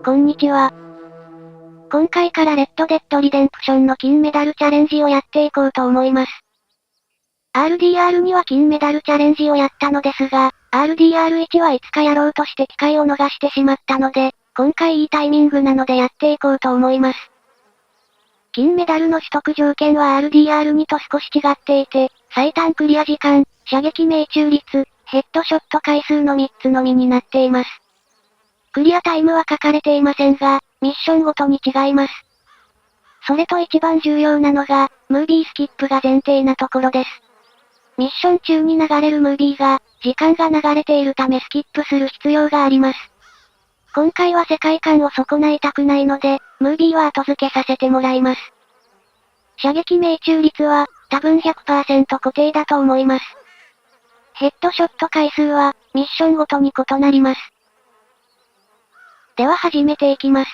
こんにちは。今回からレッドデッドリデンプションの金メダルチャレンジをやっていこうと思います。RDR には金メダルチャレンジをやったのですが、RDR1 はいつかやろうとして機会を逃してしまったので、今回いいタイミングなのでやっていこうと思います。金メダルの取得条件は RDR2 と少し違っていて、最短クリア時間、射撃命中率、ヘッドショット回数の3つのみになっています。クリアタイムは書かれていませんが、ミッションごとに違います。それと一番重要なのが、ムービースキップが前提なところです。ミッション中に流れるムービーが、時間が流れているためスキップする必要があります。今回は世界観を損ないたくないので、ムービーは後付けさせてもらいます。射撃命中率は、多分 100% 固定だと思います。ヘッドショット回数は、ミッションごとに異なります。では始めていきます。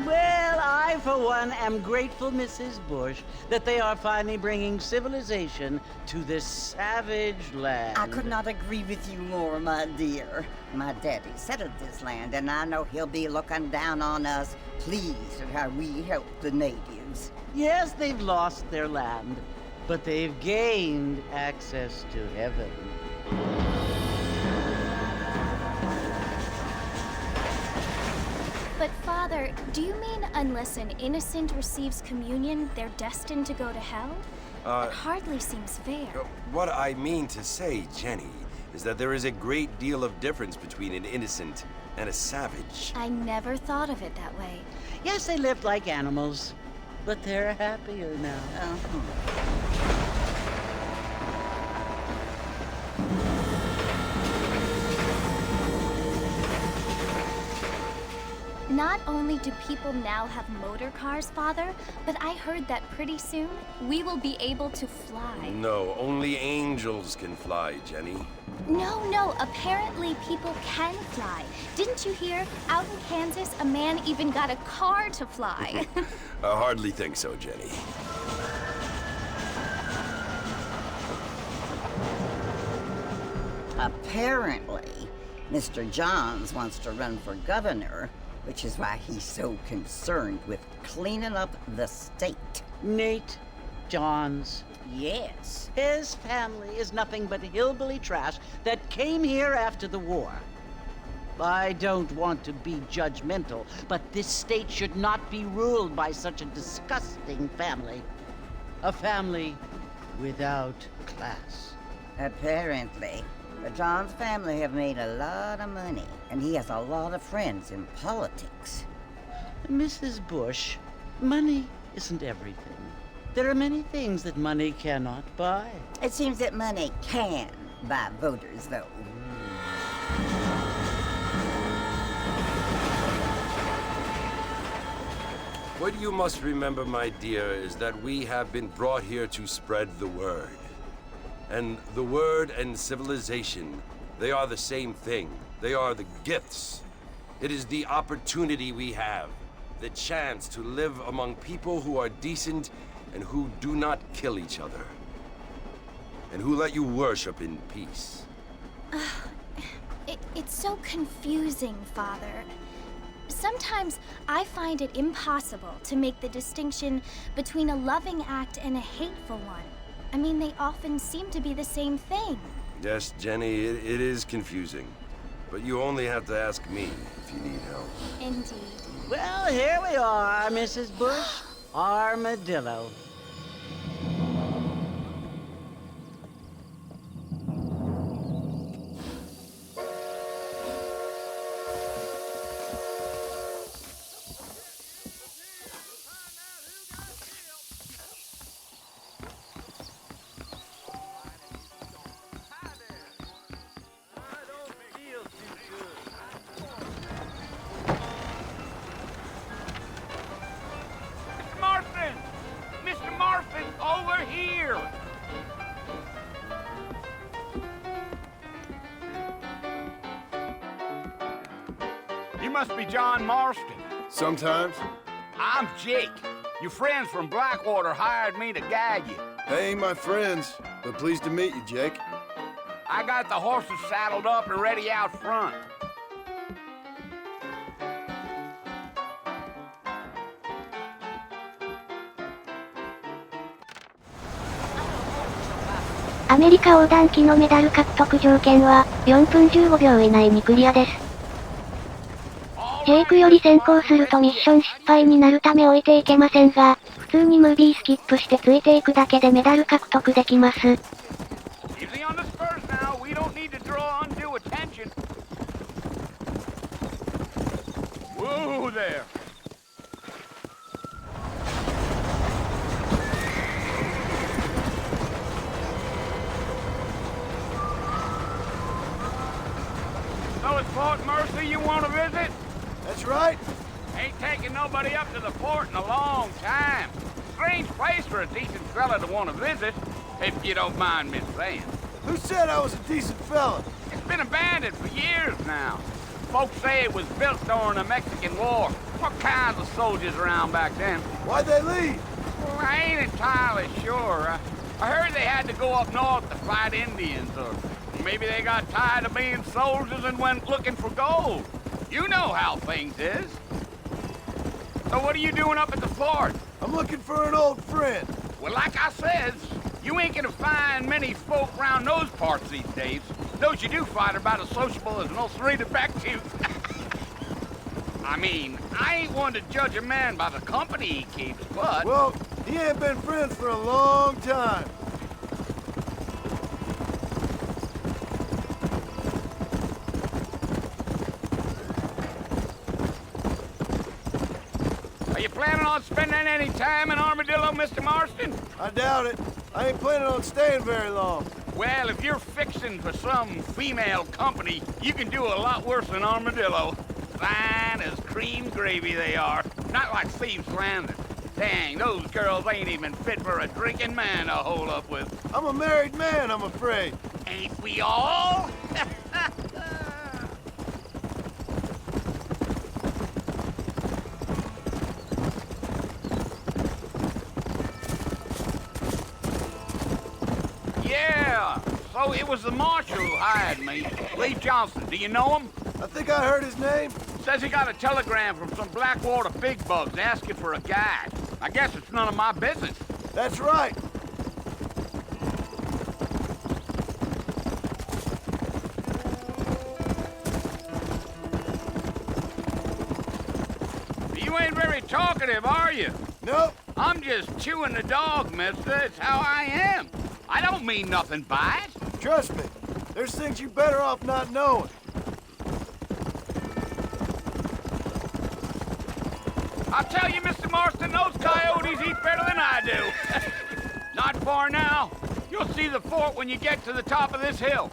Well, I, for one, am grateful, Mrs. Bush, that they are finally bringing civilization to this savage land. I could not agree with you more, my dear. My daddy settled this land, and I know he'll be looking down on us, pleased at how we help the natives. Yes, they've lost their land, but they've gained access to heaven. But Father, do you mean unless an innocent receives communion, they're destined to go to hell? That hardly seems fair. What I mean to say, Jenny, is that there is a great deal of difference between an innocent and a savage. I never thought of it that way. Yes, they lived like animals, but they're happier now. Not only do people now have motor cars, Father, but I heard that pretty soon we will be able to fly. No, only angels can fly, Jenny. No, apparently people can fly. Didn't you hear? Out in Kansas, a man even got a car to fly. I hardly think so, Jenny. Apparently, Mr. Johns wants to run for governor, which is why he's so concerned with cleaning up the state. Nate Johns. Yes. His family is nothing but hillbilly trash that came here after the war. I don't want to be judgmental, but this state should not be ruled by such a disgusting family. A family without class. Apparently. But John's family have made a lot of money, and he has a lot of friends in politics. Mrs. Bush, money isn't everything. There are many things that money cannot buy. It seems that money can buy voters, though. What you must remember, my dear, is that we have been brought here to spread the word. And the word and civilization, they are the same thing. They are the gifts. It is the opportunity we have, the chance to live among people who are decent and who do not kill each other. And who let you worship in peace. It's so confusing, Father. Sometimes I find it impossible to make the distinction between a loving act and a hateful one. I mean, they often seem to be the same thing. Yes, Jenny, it is confusing. But you only have to ask me if you need help. Indeed. Well, here we are, Mrs. Bush. Armadillo. Over here! You must be John Marston. Sometimes. I'm Jake. Your friends from Blackwater hired me to guide you. They ain't my friends, but pleased to meet you, Jake. I got the horses saddled up and ready out front.アメリカ横断機のメダル獲得条件は、4分15秒以内にクリアです。ジェイクより先行するとミッション失敗になるため置いていけませんが、普通にムービースキップしてついていくだけでメダル獲得できます。Whoa there! So it's Fort Mercy you want to visit? That's right. Ain't taken nobody up to the fort in a long time. Strange place for a decent fella to want to visit, if you don't mind me saying. Who said I was a decent fella? It's been abandoned for years now. Folks say it was built during the Mexican War. What kinds of soldiers around back then? Why'd they leave? Well, I ain't entirely sure. I heard they had to go up north to fight Indians, or maybe they got tired of being soldiers and went looking for gold. You know how things is. So what are you doing up at the fort? I'm looking for an old friend. Well, like I said, you ain't gonna find many folk around those parts these days. Those you do find are about as sociable as most read back to you. I mean, I ain't one to judge a man by the company he keeps, but... Well, he ain't been friends for a long time. Are you planning on spending any time in Armadillo, Mr. Marston? I doubt it. I ain't planning on staying very long. Well, if you're fixing for some female company, you can do a lot worse than Armadillo. Fine as cream gravy they are. Not like Thieves Landing. Dang, those girls ain't even fit for a drinking man to hole up with. I'm a married man, I'm afraid. Ain't we all? Yeah, so it was the marshal who hired me. Lee Johnson, do you know him? I think I heard his name. Says he got a telegram from some Blackwater big bugs asking for a guide. I guess it's none of my business. That's right. You ain't very talkative, are you? Nope. I'm just chewing the dog, mister. It's how I am. I don't mean nothing by it. Trust me, there's things you're better off not knowing. I'll tell you, Mr. Marston, those coyotes eat better than I do. Not far now. You'll see the fort when you get to the top of this hill.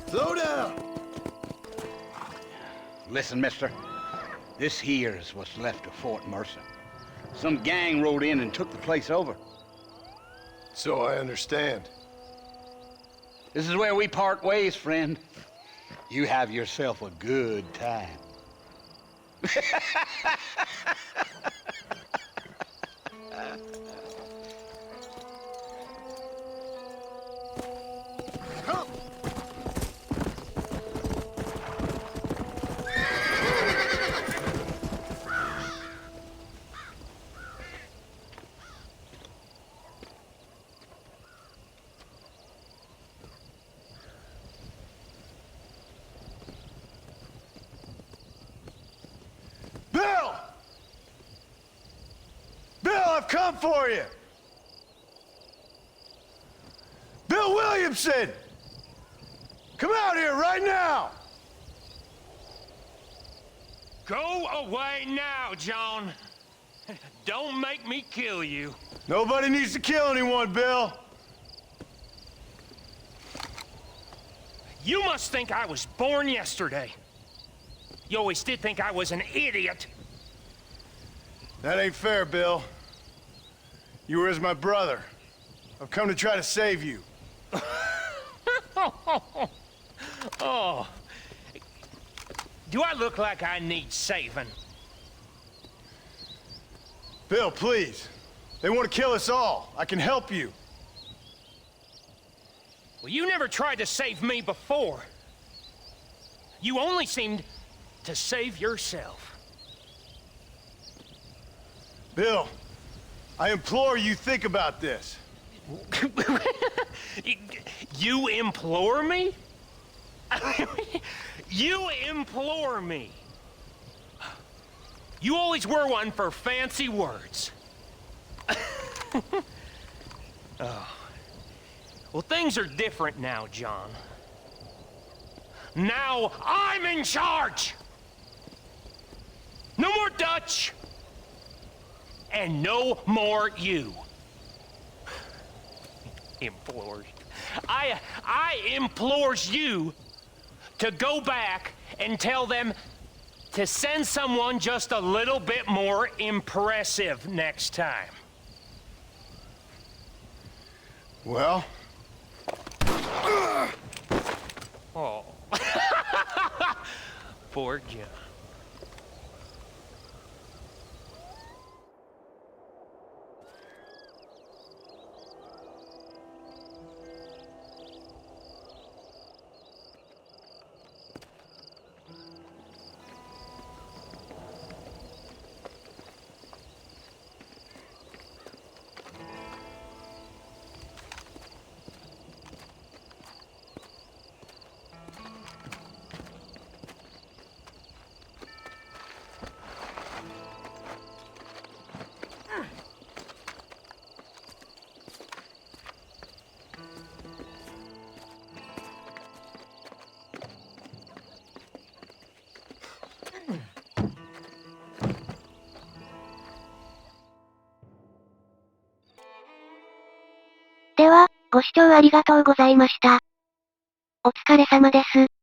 Slow down. Listen, mister. This here is what's left of Fort Mercer. Some gang rode in and took the place over. So I understand. This is where we part ways, friend. You have yourself a good time. Bill! Bill, I've come for you! Bill Williamson! Come out here right now! Go away now, John. Don't make me kill you. Nobody needs to kill anyone, Bill. You must think I was born yesterday. You always did think I was an idiot. That ain't fair, Bill. You were as my brother. I've come to try to save you. Oh. Do I look like I need saving? Bill, please. They want to kill us all. I can help you. Well, you never tried to save me before. You only seemed to save yourself. Bill, I implore you think about this. You implore me? You implore me. You always were one for fancy words. Oh. Well, things are different now, John. Now I'm in charge! No more Dutch! And no more you. Implores. I implores you to go back and tell them to send someone just a little bit more impressive next time. Well? Oh. Poor John.では、ご視聴ありがとうございました。お疲れ様です。